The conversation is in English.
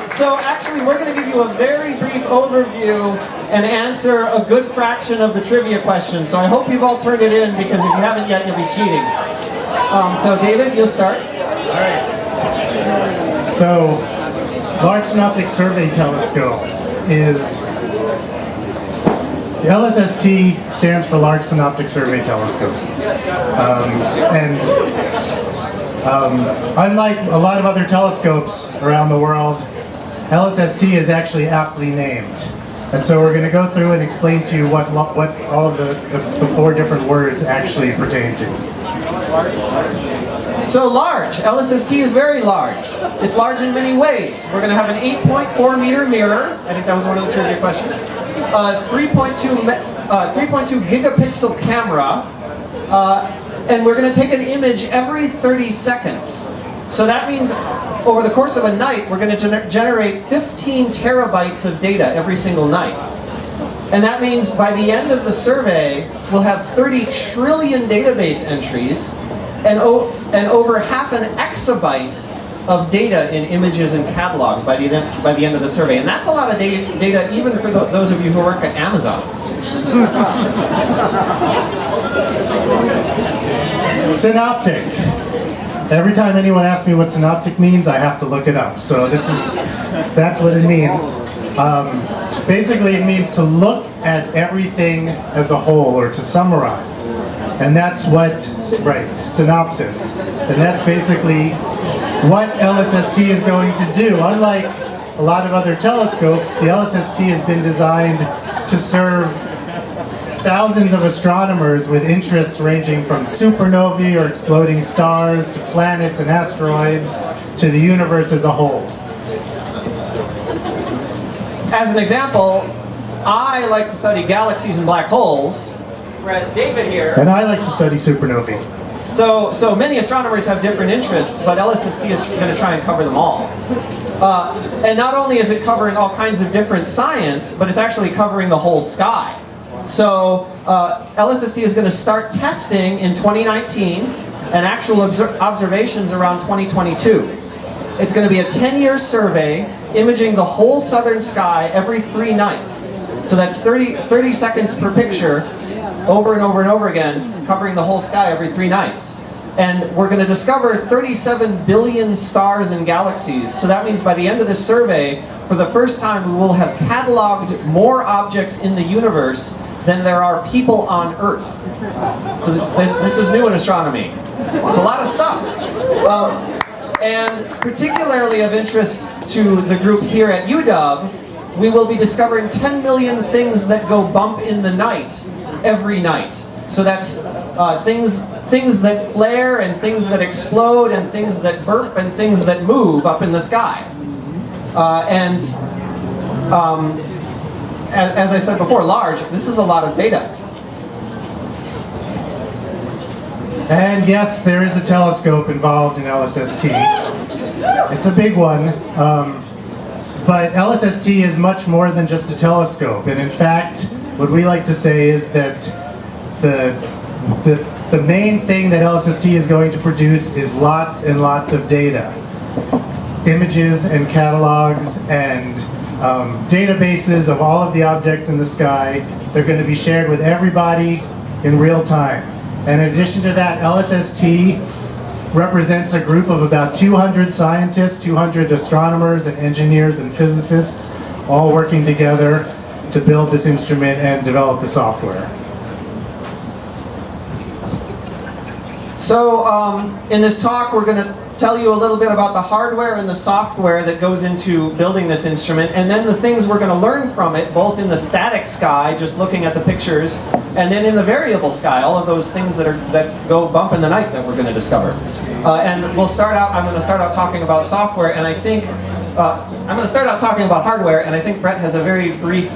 So actually, we're going to give you a very brief overview and answer a good fraction of the trivia questions. So I hope you've all turned it in, because if you haven't yet, you'll be cheating. So David, you'll start. All right. So, Large Synoptic Survey Telescope is... The LSST stands for Large Synoptic Survey Telescope. Unlike a lot of other telescopes around the world, LSST is actually aptly named. And so we're going to go through and explain to you what all of the four different words actually pertain to. So large, LSST is very large. It's large in many ways. We're going to have an 8.4 meter mirror. I think that was one of the trivia questions. 3.2 gigapixel camera. And we're going to take an image every 30 seconds. So that means over the course of a night, we're going to generate 15 terabytes of data every single night. And that means by the end of the survey, we'll have 30 trillion database entries and over half an exabyte of data in images and catalogs by the end of the survey. And that's a lot of data even for those of you who work at Amazon. Synoptic. Every time anyone asks me what synoptic means, I have to look it up. So that's what it means. Basically, it means to look at everything as a whole, or to summarize. And that's what, synopsis. And that's basically what LSST is going to do. Unlike a lot of other telescopes, the LSST has been designed to serve thousands of astronomers with interests ranging from supernovae or exploding stars to planets and asteroids to the universe as a whole. As an example, I like to study galaxies and black holes, whereas David here... And I like to study supernovae. So many astronomers have different interests, but LSST is going to try and cover them all. And not only is it covering all kinds of different science, but it's actually covering the whole sky. So LSST is going to start testing in 2019 and actual observations around 2022. It's going to be a 10-year survey imaging the whole southern sky every 3 nights. So that's 30 seconds per picture, over and over and over again, covering the whole sky every 3 nights. And we're going to discover 37 billion stars and galaxies. So that means by the end of this survey, for the first time, we will have cataloged more objects in the universe than there are people on Earth. So this is new in astronomy. It's a lot of stuff. And particularly of interest to the group here at UW, we will be discovering 10 million things that go bump in the night every night. So that's things that flare and things that explode and things that burp and things that move up in the sky. As I said before, large, this is a lot of data. And yes, there is a telescope involved in LSST. It's a big one, but LSST is much more than just a telescope. And in fact, what we like to say is that the main thing that LSST is going to produce is lots and lots of data. Images and catalogs and databases of all of the objects in the sky. They're going to be shared with everybody in real time. And in addition to that, LSST represents a group of about 200 scientists, 200 astronomers and engineers and physicists, all working together to build this instrument and develop the software. So in this talk, we're going to tell you a little bit about the hardware and the software that goes into building this instrument, and then the things we're going to learn from it, both in the static sky, just looking at the pictures, and then in the variable sky, all of those things that go bump in the night that we're going to discover. And I'm going to start out talking about software, and I think I'm going to start out talking about hardware, and I think Brett has a very brief